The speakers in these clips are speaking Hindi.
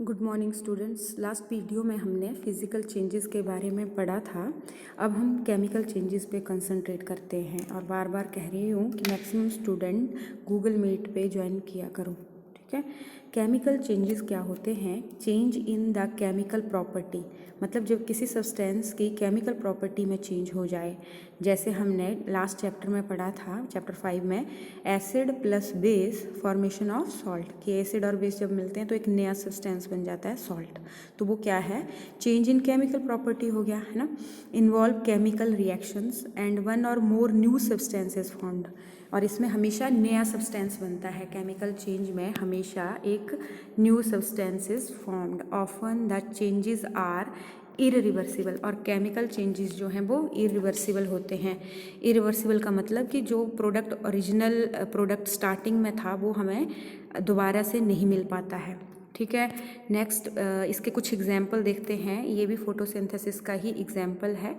Good morning students. Last video में हमने फिज़िकल चेंजेस के बारे में पढ़ा था। अब हम केमिकल चेंजेस पे कंसंट्रेट करते हैं और बार बार कह रही हूँ कि मैक्सिमम स्टूडेंट गूगल मीट पे ज्वाइन किया करो, ठीक है। केमिकल चेंजेस क्या होते हैं? Change in the chemical property, मतलब जब किसी सब्सटेंस की केमिकल प्रॉपर्टी में चेंज हो जाए। जैसे हमने लास्ट चैप्टर में पढ़ा था, चैप्टर 5 में, acid plus base formation of salt, कि एसिड और बेस जब मिलते हैं तो एक नया सब्सटेंस बन जाता है सॉल्ट। तो वो क्या है? चेंज इन केमिकल प्रॉपर्टी हो गया, है ना। Involve chemical reactions and one और मोर न्यू सब्सटेंसेस फॉर्म्ड, और इसमें हमेशा नया सब्सटेंस बनता है। केमिकल चेंज में हमेशा एक new substances formed. Often the changes are irreversible, और केमिकल चेंजेस जो हैं वो इरिवर्सिबल होते हैं। इरिवर्सिबल का मतलब कि जो प्रोडक्ट ओरिजिनल प्रोडक्ट स्टार्टिंग में था वो हमें दोबारा से नहीं मिल पाता है, ठीक है। नेक्स्ट इसके कुछ एग्जाम्पल देखते हैं। ये भी फोटोसिंथेसिस का ही एग्जाम्पल है।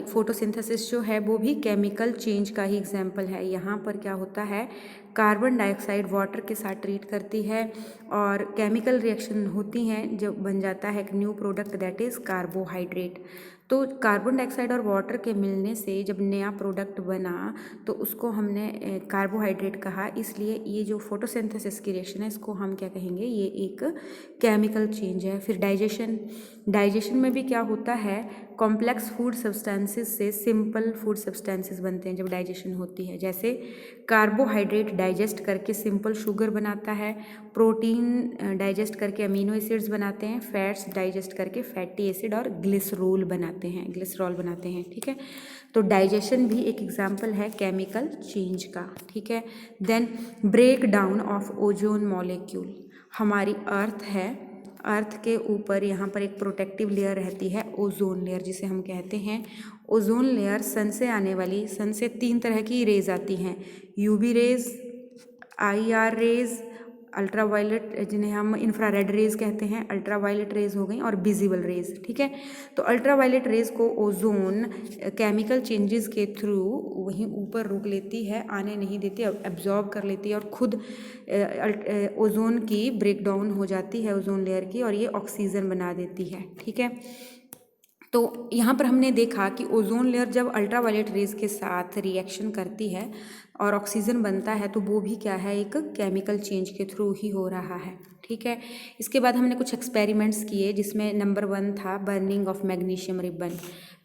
फोटोसिंथेसिस जो है वो भी केमिकल चेंज का ही एग्जाम्पल है। यहाँ पर क्या होता है, कार्बन डाइऑक्साइड वाटर के साथ ट्रीट करती है और केमिकल रिएक्शन होती हैं, जो बन जाता है एक new product, that is carbohydrate. तो कार्बन डाइऑक्साइड और वाटर के मिलने से जब नया प्रोडक्ट बना तो उसको हमने कार्बोहाइड्रेट कहा। इसलिए ये जो फोटोसिंथेसिस की रिएक्शन है इसको हम क्या कहेंगे, ये एक केमिकल चेंज है। फिर डाइजेशन में भी क्या होता है, कॉम्प्लेक्स फूड सब्सटेंसेस से सिंपल फूड सब्सटेंसेस बनते हैं जब डाइजेशन होती है। जैसे कार्बोहाइड्रेट डाइजेस्ट करके सिंपल शुगर बनाता है, प्रोटीन डाइजेस्ट करके अमीनो एसिड्स बनाते हैं, फैट्स डाइजेस्ट करके फैटी एसिड और ग्लिसरॉल बनाते हैं, ठीक है। तो डाइजेशन भी एक एग्जाम्पल है केमिकल चेंज का, ठीक है। Then break down of ozone molecule. हमारी अर्थ है, अर्थ के ऊपर यहाँ पर एक प्रोटेक्टिव लेयर रहती है, ओजोन लेयर जिसे हम कहते हैं। ओजोन लेयर सन से आने वाली, सन से 3 तरह की रेज आती हैं, UV rays, IR rays, ultraviolet जिन्हें हम इंफ्रारेड रेज कहते हैं, अल्ट्रावायलेट रेज हो गई, और विजिबल रेज, ठीक है। तो अल्ट्रावायलेट रेज को ओजोन केमिकल चेंजेस के थ्रू वहीं ऊपर रोक लेती है, आने नहीं देती, एब्जॉर्ब कर लेती है और खुद ओजोन की ब्रेकडाउन हो जाती है ओजोन लेयर की, और ये ऑक्सीजन बना देती है, ठीक है। तो यहाँ पर हमने देखा कि ओजोन लेयर जब अल्ट्रावायलेट रेज के साथ रिएक्शन करती है और ऑक्सीजन बनता है तो वो भी क्या है, एक केमिकल चेंज के थ्रू ही हो रहा है, ठीक है। इसके बाद हमने कुछ एक्सपेरिमेंट्स किए जिसमें नंबर 1 था burning of magnesium ribbon.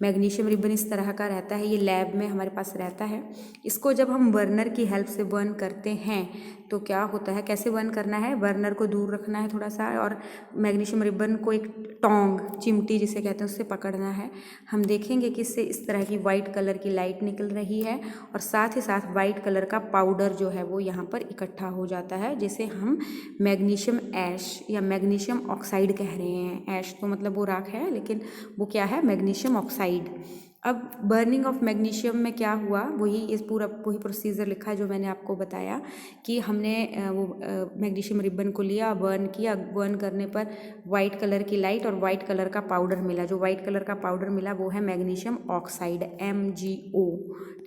Magnesium ribbon इस तरह का रहता है, ये लैब में हमारे पास रहता है। इसको जब हम बर्नर की हेल्प से बर्न करते हैं तो क्या होता है, कैसे बर्न करना है, बर्नर को दूर रखना है थोड़ा सा, और मैग्नीशियम रिबन को एक टोंग, चिमटी जिसे कहते हैं, उससे पकड़ना है। हम देखेंगे कि इससे इस तरह की वाइट कलर की लाइट निकल रही है और साथ ही साथ वाइट कलर का पाउडर जो है वो यहाँ पर इकट्ठा हो जाता है, जिसे हम मैग्नीशियम ऐश या मैग्नीशियम ऑक्साइड कह रहे हैं। ऐश तो मतलब वो राख है, लेकिन वो क्या है, मैग्नीशियम ऑक्साइड। अब बर्निंग ऑफ मैग्नीशियम में क्या हुआ, वही प्रोसीजर लिखा है जो मैंने आपको बताया कि हमने वो मैग्नीशियम रिबन को लिया, बर्न किया, बर्न करने पर वाइट कलर की लाइट और वाइट कलर का पाउडर मिला। जो वाइट कलर का पाउडर मिला वो है मैग्नीशियम ऑक्साइड, MgO,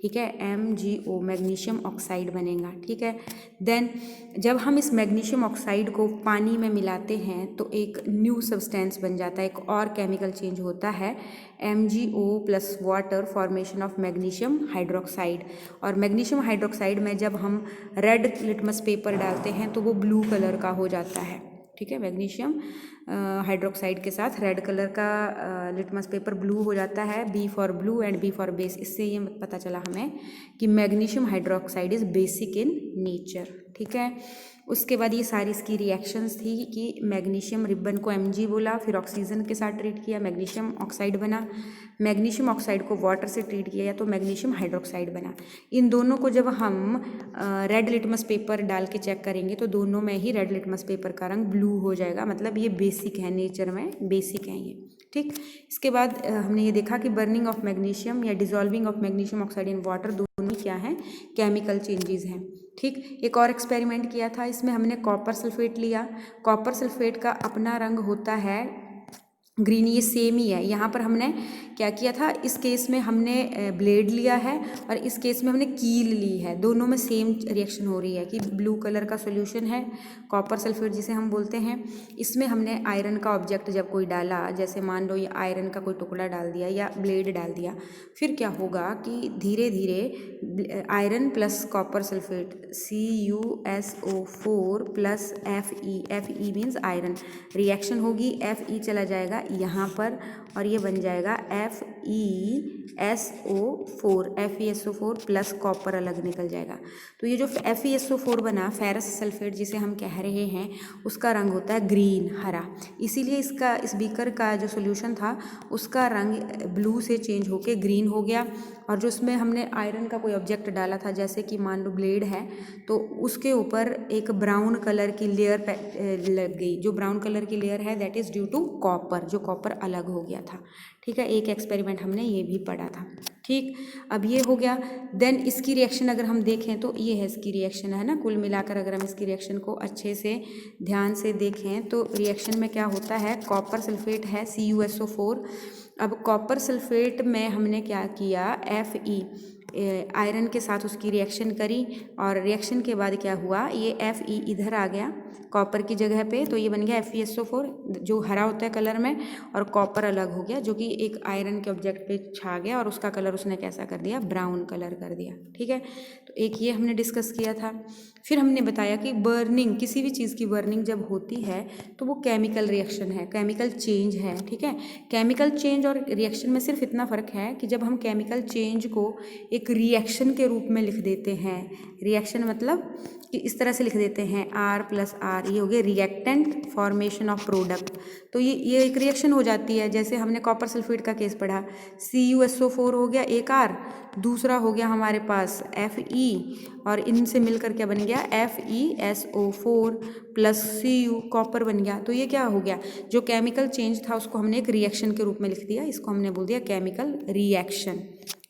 ठीक है। MgO मैग्नीशियम ऑक्साइड बनेगा, ठीक है। देन जब हम इस मैग्नीशियम ऑक्साइड को पानी में मिलाते हैं तो एक न्यू सब्सटेंस बन जाता है, एक और केमिकल चेंज होता है, MgO plus water formation of magnesium hydroxide. और मैग्नीशियम हाइड्रोक्साइड में जब हम रेड लिटमस पेपर डालते हैं तो वो ब्लू कलर का हो जाता है, ठीक है। मैग्नीशियम हाइड्रोक्साइड के साथ रेड कलर का लिटमस पेपर ब्लू हो जाता है, B for blue and B for base. इससे ये पता चला हमें कि magnesium hydroxide is basic in nature, ठीक है। उसके बाद ये सारी इसकी रिएक्शंस थी कि मैग्नीशियम रिबन को Mg बोला, फिर ऑक्सीजन के साथ ट्रीट किया, मैग्नीशियम ऑक्साइड बना। मैग्नीशियम ऑक्साइड को वाटर से ट्रीट किया तो मैग्नीशियम हाइड्रोक्साइड बना। इन दोनों को जब हम रेड लिटमस पेपर डाल के चेक करेंगे तो दोनों में ही रेड लिटमस पेपर का रंग ब्लू हो जाएगा, मतलब ये बेसिक है, नेचर में बेसिक है ये, ठीक। इसके बाद हमने ये देखा कि बर्निंग ऑफ मैग्नीशियम या dissolving of magnesium oxide in water दोनों क्या हैं, केमिकल चेंजेस हैं, ठीक। एक और एक्सपेरिमेंट किया था, इसमें हमने कॉपर सल्फेट लिया। कॉपर सल्फेट का अपना रंग होता है ग्रीन, ये सेम ही है। यहाँ पर हमने क्या किया था, इस केस में हमने ब्लेड लिया है और इस केस में हमने कील ली है। दोनों में सेम रिएक्शन हो रही है कि ब्लू कलर का सॉल्यूशन है कॉपर सल्फेट जिसे हम बोलते हैं, इसमें हमने आयरन का ऑब्जेक्ट जब कोई डाला, जैसे मान लो ये आयरन का कोई टुकड़ा डाल दिया या ब्लेड डाल दिया, फिर क्या होगा कि धीरे धीरे iron plus copper sulphate CuSO4 plus Fe means iron, reaction होगी, Fe चला जाएगा यहाँ पर और ये बन जाएगा FeSO4 प्लस कॉपर अलग निकल जाएगा। तो ये जो FeSO4 बना, फेरस सल्फेट जिसे हम कह रहे हैं, उसका रंग होता है ग्रीन, हरा। इसीलिए इस बीकर का जो सॉल्यूशन था उसका रंग ब्लू से चेंज होके ग्रीन हो गया। और जो उसमें हमने आयरन का कोई ऑब्जेक्ट डाला था, जैसे कि मान लो ब्लेड है, तो उसके ऊपर एक ब्राउन कलर की लेयर लग गई। जो ब्राउन कलर की लेयर है that is due to copper, जो कॉपर अलग हो गया था। ठीक है, एक एक्सपेरिमेंट हमने ये भी पढ़ा था। ठीक, अब ये हो गया। देन इसकी रिएक्शन अगर हम देखें तो ये है इसकी रिएक्शन, है ना। कुल मिलाकर अगर हम इसकी रिएक्शन को अच्छे से ध्यान से देखें तो रिएक्शन में क्या होता है, कॉपर सल्फेट है CuSO4। अब कॉपर सल्फेट में हमने क्या किया, Fe आयरन के साथ उसकी रिएक्शन करी और रिएक्शन के बाद क्या हुआ, ये Fe इधर आ गया कॉपर की जगह पे, तो ये बन गया FeSO4 जो हरा होता है कलर में, और कॉपर अलग हो गया जो कि एक आयरन के ऑब्जेक्ट पे छा गया और उसका कलर उसने कैसा कर दिया, ब्राउन कलर कर दिया। ठीक है, तो एक ये हमने डिस्कस किया था। फिर हमने बताया कि बर्निंग, किसी भी चीज़ की बर्निंग जब होती है तो वो केमिकल रिएक्शन है, केमिकल चेंज है। ठीक है, केमिकल चेंज और रिएक्शन में सिर्फ इतना फ़र्क है कि जब हम केमिकल चेंज को एक रिएक्शन के रूप में लिख देते हैं, रिएक्शन मतलब कि इस तरह से लिख देते हैं R+R, ये हो गया रिएक्टेंट फॉर्मेशन ऑफ प्रोडक्ट, तो ये एक रिएक्शन हो जाती है। जैसे हमने कॉपर सल्फेट का केस पढ़ा, CuSO4 हो गया एक R, दूसरा हो गया हमारे पास Fe, और इनसे मिलकर क्या बन गया, FeSO4 प्लस Cu, कॉपर बन गया। तो ये क्या हो गया, जो केमिकल चेंज था उसको हमने एक रिएक्शन के रूप में लिख दिया, इसको हमने बोल दिया केमिकल रिएक्शन।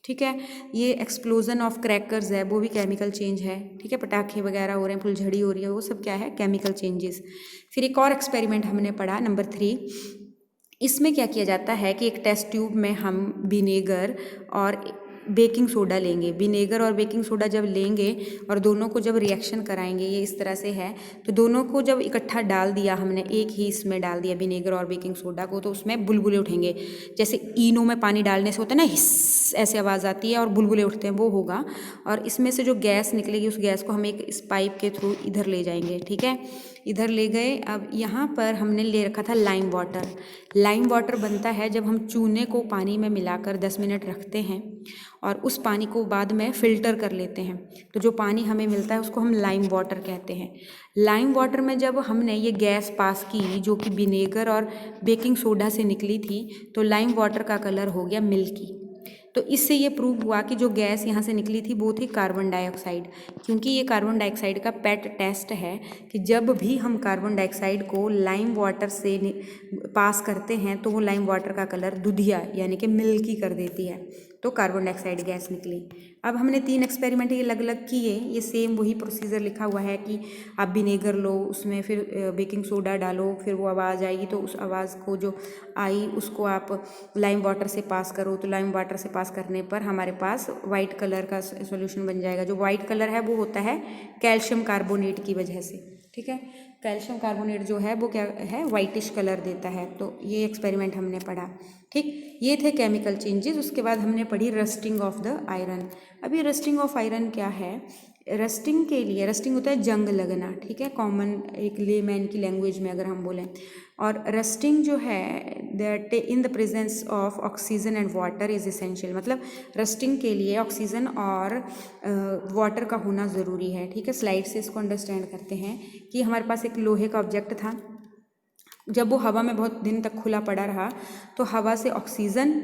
ठीक है, ये एक्सप्लोजन ऑफ क्रैकर्स है, वो भी केमिकल चेंज है। ठीक है, पटाखे वगैरह हो रहे हैं, फुलझड़ी हो रही है, वो सब क्या है, केमिकल चेंजेस। फिर एक और एक्सपेरिमेंट हमने पढ़ा नंबर 3, इसमें क्या किया जाता है कि एक टेस्ट ट्यूब में हम विनेगर और बेकिंग सोडा लेंगे। विनेगर और बेकिंग सोडा जब लेंगे और दोनों को जब रिएक्शन कराएंगे, ये इस तरह से है, तो दोनों को जब इकट्ठा डाल दिया हमने, एक ही इसमें डाल दिया विनेगर और बेकिंग सोडा को, तो उसमें बुलबुले उठेंगे। जैसे इनो में पानी डालने से होता है ना, हिस्स ऐसे आवाज़ आती है और बुलबुले उठते हैं, वो होगा। और इसमें से जो गैस निकलेगी उस गैस को हम एक इस पाइप के थ्रू इधर ले जाएंगे। ठीक है, इधर ले गए। अब यहाँ पर हमने ले रखा था लाइम वाटर। लाइम वाटर बनता है जब हम चूने को पानी में मिलाकर 10 मिनट रखते हैं और उस पानी को बाद में फ़िल्टर कर लेते हैं, तो जो पानी हमें मिलता है उसको हम लाइम वाटर कहते हैं। लाइम वाटर में जब हमने ये गैस पास की जो कि विनेगर और बेकिंग सोडा से निकली थी, तो लाइम वाटर का कलर हो गया मिल्की। तो इससे ये प्रूव हुआ कि जो गैस यहाँ से निकली थी वो थी कार्बन डाइऑक्साइड, क्योंकि ये कार्बन डाइऑक्साइड का पेट टेस्ट है कि जब भी हम कार्बन डाइऑक्साइड को लाइम वाटर से पास करते हैं तो वो लाइम वाटर का कलर दुधिया यानी कि मिल्की कर देती है, तो कार्बन डाइऑक्साइड गैस निकली। अब हमने 3 एक्सपेरिमेंट ये अलग अलग किए, ये सेम वही प्रोसीजर लिखा हुआ है कि आप विनेगर लो, उसमें फिर बेकिंग सोडा डालो, फिर वो आवाज़ आएगी तो उस आवाज़ को जो आई उसको आप लाइम वाटर से पास करो, तो लाइम वाटर से पास करने पर हमारे पास वाइट कलर का सॉल्यूशन बन जाएगा। जो वाइट कलर है वो होता है कैल्शियम कार्बोनेट की वजह से। ठीक है, कैल्शियम कार्बोनेट जो है वो क्या है, वाइटिश कलर देता है। तो ये एक्सपेरिमेंट हमने पढ़ा। ठीक, ये थे केमिकल चेंजेस। उसके बाद हमने पढ़ी रस्टिंग ऑफ द आयरन। अभी रस्टिंग ऑफ आयरन क्या है, रस्टिंग के लिए, रस्टिंग होता है जंग लगना। ठीक है, कॉमन एक लेमैन की लैंग्वेज में अगर हम बोलें, और रस्टिंग जो है that in the presence of oxygen and water is essential, मतलब रस्टिंग के लिए ऑक्सीजन और वाटर का होना ज़रूरी है। ठीक है, स्लाइड से इसको अंडरस्टैंड करते हैं कि हमारे पास एक लोहे का ऑब्जेक्ट था, जब वो हवा में बहुत दिन तक खुला पड़ा रहा तो हवा से ऑक्सीजन,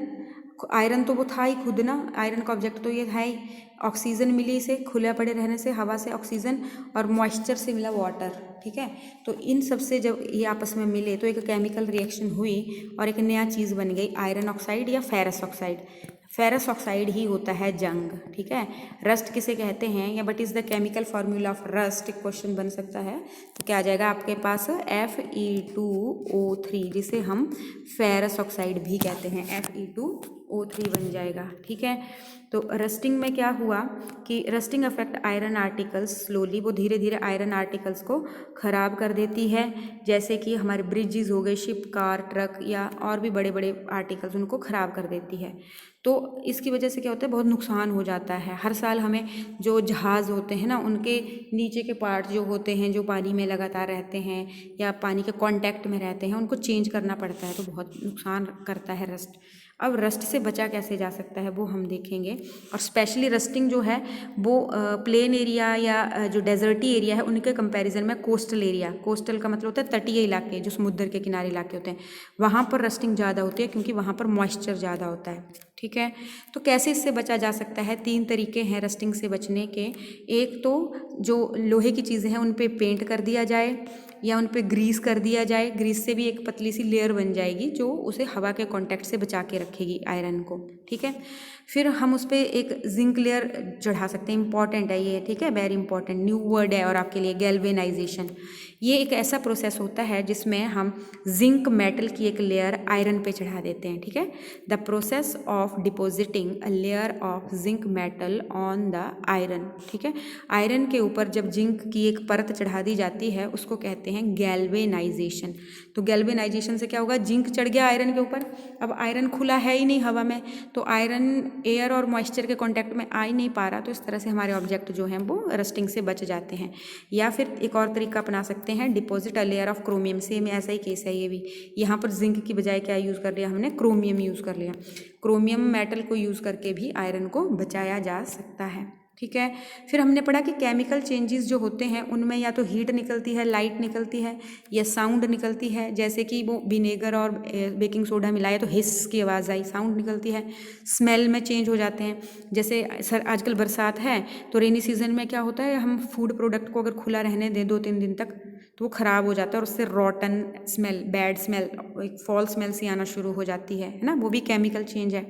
आयरन तो वो था ही खुद ना, आयरन का ऑब्जेक्ट तो ये था ही, ऑक्सीजन मिली इसे खुला पड़े रहने से, हवा से ऑक्सीजन, और मॉइस्चर से मिला वाटर। ठीक है, तो इन सब से जब ये आपस में मिले तो एक केमिकल रिएक्शन हुई और एक नया चीज़ बन गई, आयरन ऑक्साइड या फेरस ऑक्साइड। फेरस ऑक्साइड ही होता है जंग, ठीक है। रस्ट किसे कहते हैं या what is the chemical formula of rust, question बन सकता है। तो क्या आ जाएगा आपके पास Fe2O3, जिसे हम फेरस ऑक्साइड भी कहते हैं, Fe2O3 बन जाएगा, ठीक है। तो रस्टिंग में क्या हुआ कि rusting affect iron articles slowly, वो धीरे धीरे आयरन आर्टिकल्स को ख़राब कर देती है, जैसे कि हमारे ब्रिजेस हो गए, शिप, कार, ट्रक या और भी बड़े बड़े आर्टिकल्स, उनको ख़राब कर देती है। तो इसकी वजह से क्या होता है, बहुत नुकसान हो जाता है। हर साल हमें जो जहाज़ होते हैं ना, उनके नीचे के पार्ट जो होते हैं, जो पानी में लगातार रहते हैं या पानी के कांटेक्ट में रहते हैं, उनको चेंज करना पड़ता है, तो बहुत नुकसान करता है रस्ट। अब रस्ट से बचा कैसे जा सकता है वो हम देखेंगे। और स्पेशली रस्टिंग जो है वो प्लेन एरिया या जो डेजर्टी एरिया है उनके कंपैरिजन में कोस्टल एरिया, कोस्टल का मतलब होता है तटीय इलाके, जो समुद्र के किनारे इलाके होते हैं, वहाँ पर रस्टिंग ज़्यादा होती है, क्योंकि वहाँ पर मॉइस्चर ज़्यादा होता है, ठीक है। तो कैसे इससे बचा जा सकता है, 3 तरीके हैं रस्टिंग से बचने के। एक तो जो लोहे की चीज़ें हैं उन पे पेंट कर दिया जाए या उन पे ग्रीस कर दिया जाए। ग्रीस से भी एक पतली सी लेयर बन जाएगी जो उसे हवा के कांटेक्ट से बचा के रखेगी आयरन को, ठीक है। फिर हम उस पर एक जिंक लेयर चढ़ा सकते हैं, इंपॉर्टेंट है ये, ठीक है, वेरी इंपॉर्टेंट न्यू वर्ड है और आपके लिए, गैल्वेनाइजेशन। ये एक ऐसा प्रोसेस होता है जिसमें हम जिंक मेटल की एक लेयर आयरन पे चढ़ा देते हैं, ठीक है। The process of depositing a layer of zinc metal on the iron, ठीक है। आयरन के ऊपर जब जिंक की एक परत चढ़ा दी जाती है उसको कहते हैं गैल्वेनाइजेशन। तो गैल्वेनाइजेशन से क्या होगा, जिंक चढ़ गया आयरन के ऊपर, अब आयरन खुला है ही नहीं हवा में, तो आयरन एयर और मॉइस्चर के कांटेक्ट में आ ही नहीं पा रहा, तो इस तरह से हमारे ऑब्जेक्ट जो हैं वो रस्टिंग से बच जाते हैं। या फिर एक और तरीका अपना सकते हैं, deposit a layer of chromium, same ऐसा ही केस है ये भी। यहाँ पर जिंक की बजाय क्या यूज़ कर लिया हमने, क्रोमियम यूज़ कर लिया। क्रोमियम मेटल को यूज़ करके भी आयरन को बचाया जा सकता है, ठीक है। फिर हमने पढ़ा कि केमिकल चेंजेस जो होते हैं उनमें या तो हीट निकलती है, लाइट निकलती है, या साउंड निकलती है। जैसे कि वो विनेगर और बेकिंग सोडा मिलाया तो हिस की आवाज़ आई, साउंड निकलती है। स्मेल में चेंज हो जाते हैं, जैसे सर आजकल बरसात है तो रेनी सीजन में क्या होता है, हम फूड प्रोडक्ट को अगर खुला रहने दें 2-3 दिन तक तो वो ख़राब हो जाता है और उससे रॉटन स्मेल, बैड स्मेल, एक फॉल स्मेल सी आना शुरू हो जाती है ना, वो भी केमिकल चेंज है।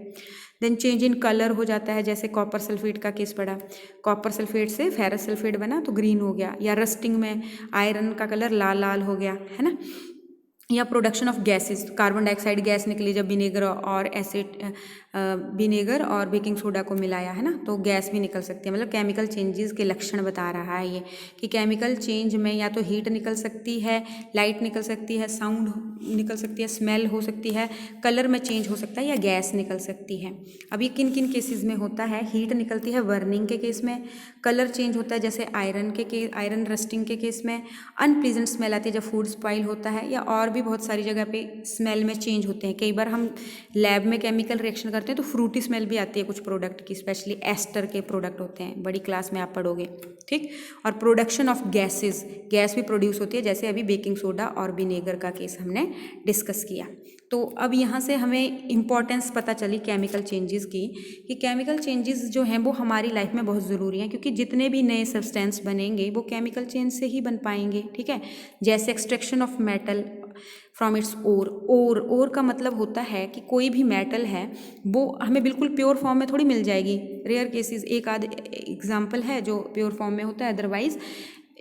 देन चेंज इन कलर हो जाता है, जैसे कॉपर सल्फेट का केस पड़ा, कॉपर सल्फेट से फेरस सल्फेट बना तो ग्रीन हो गया, या रस्टिंग में आयरन का कलर लाल लाल हो गया, है ना। या production of gases, carbon dioxide gas निकली जब विनेगर और एसिड, विनेगर और बेकिंग सोडा को मिलाया, है ना, तो गैस भी निकल सकती है। मतलब केमिकल चेंजेस के लक्षण बता रहा है ये, कि केमिकल चेंज में या तो हीट निकल सकती है, लाइट निकल सकती है, साउंड निकल सकती है, स्मेल हो सकती है, कलर में चेंज हो सकता है, या गैस निकल सकती है। अब ये किन किन केसेस में होता है, हीट निकलती है बर्निंग के केस में, कलर चेंज होता है जैसे आयरन रस्टिंग के केस में, अनप्लीजेंट स्मेल आती है जब फूड स्पॉइल होता है, या और भी बहुत सारी जगह पे स्मेल में चेंज होते हैं। कई बार हम लैब में केमिकल रिएक्शन करते हैं तो फ्रूटी स्मेल भी आती है कुछ प्रोडक्ट की, स्पेशली एस्टर के प्रोडक्ट होते हैं, बड़ी क्लास में आप पढ़ोगे, ठीक। और प्रोडक्शन ऑफ गैसेस, गैस भी प्रोड्यूस होती है, जैसे अभी बेकिंग सोडा और विनेगर का केस हमने डिस्कस किया। तो अब यहाँ से हमें इम्पॉर्टेंस पता चली केमिकल चेंजेस की, कि केमिकल चेंजेस जो हैं वो हमारी लाइफ में बहुत ज़रूरी हैं, क्योंकि जितने भी नए सब्सटेंस बनेंगे वो केमिकल चेंज से ही बन पाएंगे, ठीक है। जैसे extraction of metal from its ore का मतलब होता है कि कोई भी मेटल है वो हमें बिल्कुल प्योर फॉर्म में थोड़ी मिल जाएगी, रेयर केसेस एक आध एग्जाम्पल है जो प्योर फॉर्म में होता है, अदरवाइज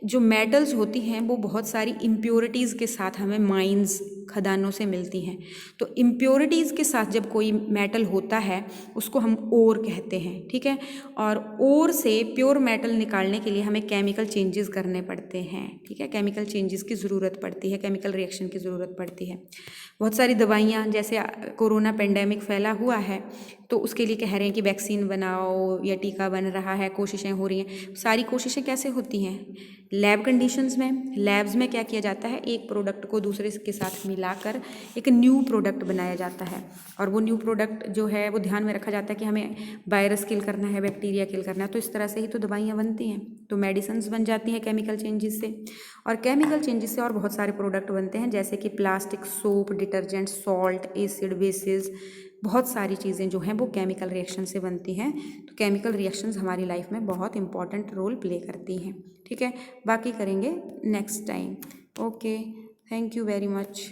जो मेटल्स होती हैं वो बहुत सारी इम्प्योरिटीज़ के साथ हमें माइंस, खदानों से मिलती हैं। तो इम्प्योरिटीज़ के साथ जब कोई मेटल होता है उसको हम ओर कहते हैं, ठीक है। और ओर से प्योर मेटल निकालने के लिए हमें केमिकल चेंजेस करने पड़ते हैं, ठीक है। केमिकल चेंजेस की ज़रूरत पड़ती है, केमिकल रिएक्शन की ज़रूरत पड़ती है। बहुत सारी दवाइयाँ, जैसे कोरोना पेंडेमिक फैला हुआ है तो उसके लिए कह रहे हैं कि वैक्सीन बनाओ या टीका बन रहा है, कोशिशें हो रही हैं। सारी कोशिशें कैसे होती हैं, लैब कंडीशंस में। लैब्स में क्या किया जाता है, एक प्रोडक्ट को दूसरे के साथ मिलाकर एक न्यू प्रोडक्ट बनाया जाता है, और वो न्यू प्रोडक्ट जो है वो ध्यान में रखा जाता है कि हमें वायरस किल करना है, बैक्टीरिया किल करना है, तो इस तरह से ही तो दवाइयाँ बनती हैं, तो मेडिसिन्स बन जाती हैं केमिकल चेंजेस से। और केमिकल चेंजेस से और बहुत सारे प्रोडक्ट बनते हैं, जैसे कि plastic, soap, detergent, salt, acid, basis, बहुत सारी चीज़ें जो हैं वो केमिकल रिएक्शन से बनती हैं। तो केमिकल रिएक्शंस हमारी लाइफ में बहुत इंपॉर्टेंट रोल प्ले करती हैं, ठीक है। बाकी करेंगे next time. Okay, thank you very much.